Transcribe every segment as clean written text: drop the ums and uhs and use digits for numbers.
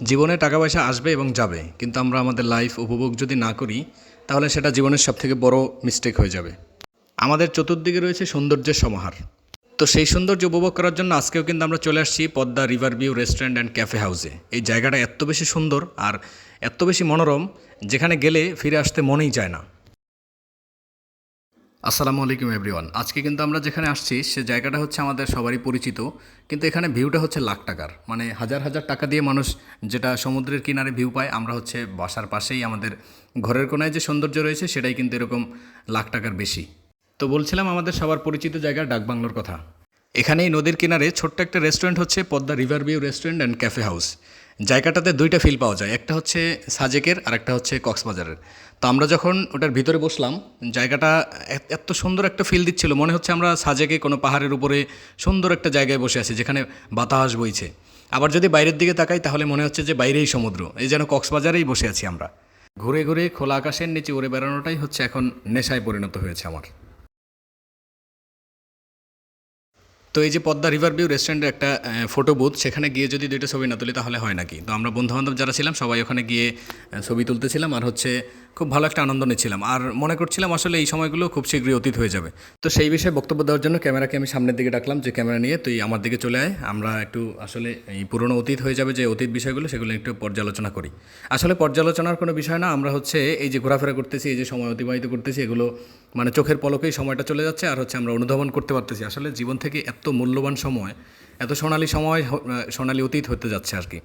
জীবনে টাকা পয়সা আসবে এবং যাবে, কিন্তু আমরা আমাদের লাইফ উপভোগ যদি না করি তাহলে সেটা জীবনের সবথেকে বড় মিস্টেক হয়ে যাবে। আমাদের চতুর্দিকে রয়েছে সৌন্দর্যের সমাহার। তো সেই সৌন্দর্য উপভোগ করার জন্য আজকেও কিন্তু আমরা চলে আসছি Padma river view restaurant and cafe হাউসে। এই জায়গাটা এত বেশি সুন্দর আর এত বেশি মনোরম, যেখানে গেলে ফিরে আসতে মনেই চায় না। আসসালামু আলাইকুম এভরিওয়ান। আজকে কিন্তু আমরা যেখানে আসছি সে জায়গাটা হচ্ছে আমাদের সবারই পরিচিত, কিন্তু এখানে ভিউটা হচ্ছে লাখ টাকার, মানে হাজার হাজার টাকা দিয়ে মানুষ যেটা সমুদ্রের কিনারে ভিউ পায়, আমরা হচ্ছে বাসার পাশেই আমাদের ঘরের কোনায় যে সৌন্দর্য রয়েছে সেটাই কিন্তু এরকম লাখ টাকার বেশি। তো বলছিলাম আমাদের সবার পরিচিত জায়গা ডাকবাংলোর কথা। এখানেই নদীর কিনারে ছোট্ট একটা রেস্টুরেন্ট হচ্ছে Padma river view restaurant and cafe house. জায়গাটাতে দুইটা ফিল পাওয়া যায়, একটা হচ্ছে সাজেকের আর একটা হচ্ছে কক্সবাজারের। তো আমরা যখন ওটার ভিতরে বসলাম, জায়গাটা এত সুন্দর একটা ফিল দিচ্ছিল, মনে হচ্ছে আমরা সাজেকে কোনো পাহাড়ের উপরে সুন্দর একটা জায়গায় বসে আছি যেখানে বাতাস বইছে। আবার যদি বাইরের দিকে তাকাই তাহলে মনে হচ্ছে যে বাইরেই সমুদ্র, এই যেন কক্সবাজারেই বসে আছি আমরা। ঘুরে ঘুরে খোলা আকাশের নিচে উড়ে বেড়ানোটাই হচ্ছে এখন নেশায় পরিণত হয়েছে আমার। তো এই যে পদ্মা রিভার ভিউ রেস্টুরেন্টের একটা ফটো বুথ, সেখানে গিয়ে যদি দুইটা ছবি না তুলি তাহলে হয় নাকি। তো আমরা বন্ধুবান্ধব যারা ছিলাম সবাই ওখানে গিয়ে ছবি তুলতেছিলাম আর হচ্ছে খুব ভালো একটা আনন্দ নিচ্ছিলাম, আর মনে করছিলাম আসলে এই সময়গুলো খুব শীঘ্রই অতীত হয়ে যাবে। তো সেই বিষয়ে বক্তব্য দেওয়ার জন্য ক্যামেরাকে আমি সামনের দিকে ডাকলাম, যে ক্যামেরা নিয়ে তুই আমার দিকে চলে আয়, আমরা একটু আসলে এই পুরনো অতীত হয়ে যাবে যে অতীত বিষয়গুলো সেগুলো একটু পর্যালোচনা করি। আসলে পর্যালোচনার কোনো বিষয় না, আমরা হচ্ছে এই যে ঘোরাফেরা করতেছি, এই যে সময় অতিবাহিত করতেছি, এগুলো মানে চোখের পলকেই সময়টা চলে যাচ্ছে, আর হচ্ছে আমরা অনুধাবন করতে পারতেছি আসলে জীবন থেকে এত মূল্যবান সময়, এত সোনালী সময়, সোনালী অতীত হতে যাচ্ছে আর কি।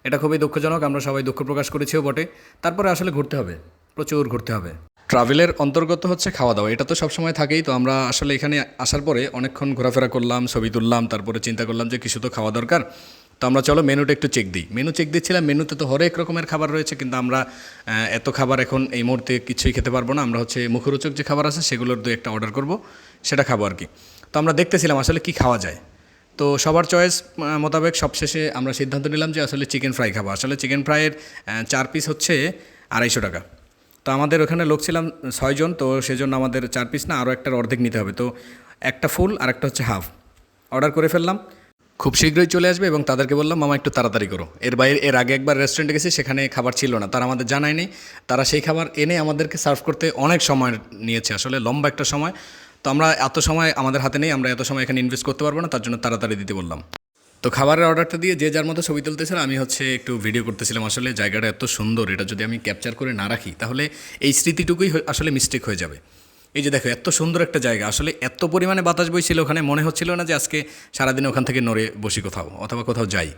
এটা খুবই দুঃখজনক, আমরা সবাই দুঃখ প্রকাশ করেছিও বটে। তারপরে আসলে ঘুরতে হবে, প্রচুর ঘুরতে হবে। ট্রাভেলের অন্তর্গত হচ্ছে খাওয়া দাওয়া, এটা তো সবসময় থাকেই। তো আমরা আসলে এখানে আসার পরে অনেকক্ষণ ঘোরাফেরা করলাম, ছবি তুললাম, তারপরে চিন্তা করলাম যে কিছু তো খাওয়া দরকার। তো আমরা চলো মেনুটা একটু চেক দিই। মেনু চেক দিচ্ছিলাম, মেনুতে তো হরেক রকমের খাবার রয়েছে, কিন্তু আমরা এত খাবার এখন এই মুহূর্তে কিছুই খেতে পারবো না। আমরা হচ্ছে মুখরোচক যে খাবার আছে সেগুলোর দু একটা অর্ডার করব, সেটা খাবো আর কি। তো আমরা দেখতেছিলাম আসলে কি খাওয়া যায়। তো সবার চয়েস মোতাবেক সবশেষে আমরা সিদ্ধান্ত নিলাম যে আসলে চিকেন ফ্রাই খাবো। আসলে চিকেন ফ্রাইয়ের 4 পিস হচ্ছে 250 টাকা। তো আমাদের ওখানে লোক ছিলাম 6 জন, তো সেজন্য আমাদের 4 পিস না, আরও একটার অর্ধেক নিতে হবে। তো একটা ফুল আর একটা হচ্ছে হাফ অর্ডার করে ফেললাম। খুব শীঘ্রই চলে আসবে, এবং তাদেরকে বললাম মামা একটু তাড়াতাড়ি করো। এর আগে একবার রেস্টুরেন্টে গেছি, সেখানে খাবার ছিল না, তারা আমাদের জানায়নি। তারা সেই খাবার এনে আমাদেরকে সার্ভ করতে অনেক সময় নিয়েছে, আসলে লম্বা একটা সময়। তো আমরা এত সময় আমাদের হাতে নেই, আমরা এত সময় এখানে ইনভেস্ট করতে পারবো না, তার জন্য তাড়াতাড়ি দিতে বললাম। তো খাবারের অর্ডারটা দিয়ে যে যার মতো ছবি তুলতেছিলাম, আমি হচ্ছে একটু ভিডিও করতেছিলাম। আসলে জায়গাটা এত সুন্দর, এটা যদি আমি ক্যাপচার করে না রাখি তাহলে এই স্মৃতিটুকুই আসলে মিস্টেক হয়ে যাবে। এই যে দেখো এত সুন্দর একটা জায়গা, আসলে এত পরিমাণে বাতাস বইছিল ওখানে, মনে হচ্ছিল না যে আজকে সারাদিন ওখান থেকে নড়ে বসি কোথাও অথবা কোথাও যাই।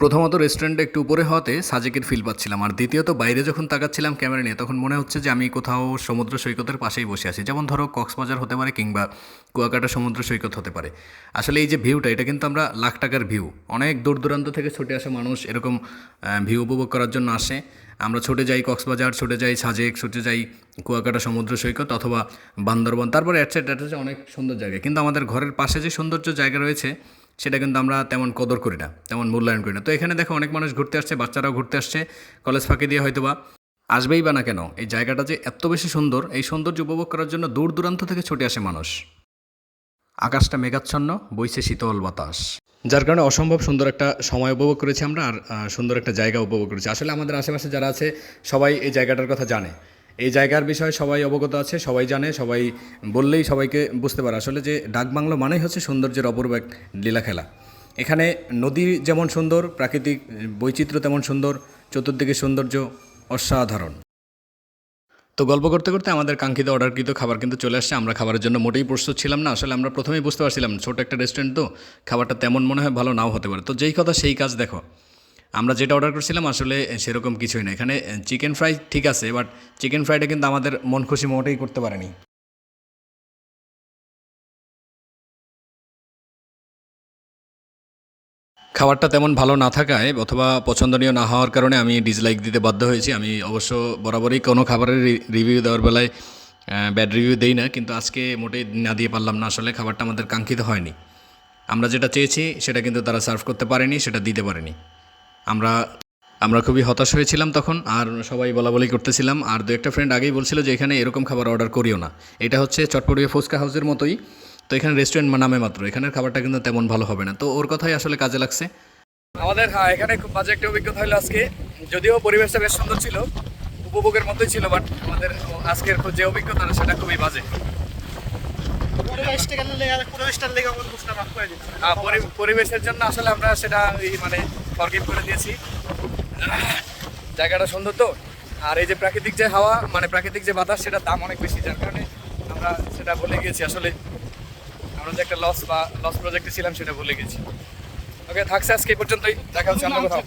প্রথমত রেস্টুরেন্টটা একটু উপরে হওয়াতে সাজেকের ফিল পাচ্ছিলাম, আর দ্বিতীয়ত বাইরে যখন তাকাচ্ছিলাম ক্যামেরা নিয়ে তখন মনে হচ্ছে যে আমি কোথাও সমুদ্র সৈকতের পাশেই বসে আছি, যেমন ধরো কক্সবাজার হতে পারে কিংবা কুয়াকাটা সমুদ্র সৈকত হতে পারে। আসলে এই যে ভিউটা, এটা কিন্তু আমরা লাখ টাকার ভিউ, অনেক দূর দূরান্ত থেকে ছুটে আসা মানুষ এরকম ভিউ উপভোগ করার জন্য আসে। আমরা ছুটে যাই কক্সবাজার, ছুটে যাই সাজেক, ছুটে যাই কুয়াকাটা সমুদ্র সৈকত অথবা বান্দরবন, তারপরে অ্যাটসেট অনেক সুন্দর জায়গা, কিন্তু আমাদের ঘরের পাশে যে সৌন্দর্য জায়গা রয়েছে সেটা কিন্তু আমরা তেমন কদর করি না, তেমন মূল্যায়ন করি না। তো এখানে দেখো অনেক মানুষ ঘুরতে আসছে, বাচ্চারাও ঘুরতে আসছে, কলেজ ফাঁকি দিয়ে হয়তো বা আসবেই বা না কেন। এই জায়গাটা যে এত বেশি সুন্দর, এই সৌন্দর্য উপভোগ করার জন্য দূর দূরান্ত থেকে ছুটে আসে মানুষ। আকাশটা মেঘাচ্ছন্ন, বইছে শীতল বাতাস, যার কারণে অসম্ভব সুন্দর একটা সময় উপভোগ করেছি আমরা, আর সুন্দর একটা জায়গা উপভোগ করেছি। আসলে আমাদের আশেপাশে যারা আছে সবাই এই জায়গাটার কথা জানে, এই জায়গার বিষয়ে সবাই অবগত আছে, সবাই জানে, সবাই বললেই সবাইকে বুঝতে পারে আসলে যে ডাকবাংলো মানেই হচ্ছে সৌন্দর্যের অপূর্ব এক লীলা খেলা। এখানে নদী যেমন সুন্দর, প্রাকৃতিক বৈচিত্র্য তেমন সুন্দর, চতুর্দিকে সৌন্দর্য অসাধারণ। তো গল্প করতে করতে আমাদের কাঙ্ক্ষিত অর্ডারকৃত খাবার কিন্তু চলে আসছে। আমরা খাবারের জন্য মোটেই প্রস্তুত ছিলাম না, আসলে আমরা প্রথমেই বুঝতে পারছিলাম ছোট একটা রেস্টুরেন্ট, তো খাবারটা তেমন মনে হয় ভালো নাও হতে পারে। তো যেই কথা সেই কাজ, দেখো আমরা যেটা অর্ডার করছিলাম আসলে সেরকম কিছুই না। এখানে চিকেন ফ্রাই ঠিক আছে, বাট চিকেন ফ্রাইটা কিন্তু আমাদের মন খুশি মোটেই করতে পারেনি। খাবারটা তেমন ভালো না থাকায় অথবা পছন্দনীয় না হওয়ার কারণে আমি ডিসলাইক দিতে বাধ্য হয়েছি। আমি অবশ্য বরাবরই কোনো খাবারের রিভিউ দেওয়ার বেলায় ব্যাড রিভিউ দেই না, কিন্তু আজকে মোটেই না দিয়ে পারলাম না। আসলে খাবারটা আমাদের কাঙ্ক্ষিত হয়নি, আমরা যেটা চেয়েছি সেটা কিন্তু তারা সার্ভ করতে পারেনি, সেটা দিতে পারেনি। আমরা আমরা খুবই হতাশ হয়েছিলাম তখন, আর সবাই বলাবলি করতেছিলাম। আর দু একটা ফ্রেন্ড আগেই বলছিল যে এখানে এরকম খাবার অর্ডার করিও না, এটা হচ্ছে চটপটিয়া ফুচকা হাউসের মতোই। তো এখানে রেস্টুরেন্ট নামে মাত্র, এখানের খাবারটা কিন্তু তেমন ভালো হবে না। তো ওর কথাই আসলে কাজে লাগছে। আমাদের হ্যাঁ এখানে খুব বাজে একটা অভিজ্ঞতা হলো আজকে, যদিও পরিবেশটা বেশ সুন্দর ছিল, উপভোগের মতোই ছিল, বাট আমাদের আজকের যে অভিজ্ঞতা সেটা খুবই বাজে। পরিবেশের জন্য আসলে আমরা সেটা মানে ফরগিভ করে দিয়েছি। জায়গাটা সুন্দর তো, আর এই যে প্রাকৃতিক যে হাওয়া মানে প্রাকৃতিক যে বাতাস সেটার দাম অনেক বেশি, যার কারণে আমরা সেটা ভুলে গেছি। আসলে আমরা যে একটা লস প্রজেক্টে ছিলাম সেটা ভুলে গেছি। ওকে, থাকছে আজকে এই পর্যন্তই, দেখা হচ্ছে অন্য কোথাও।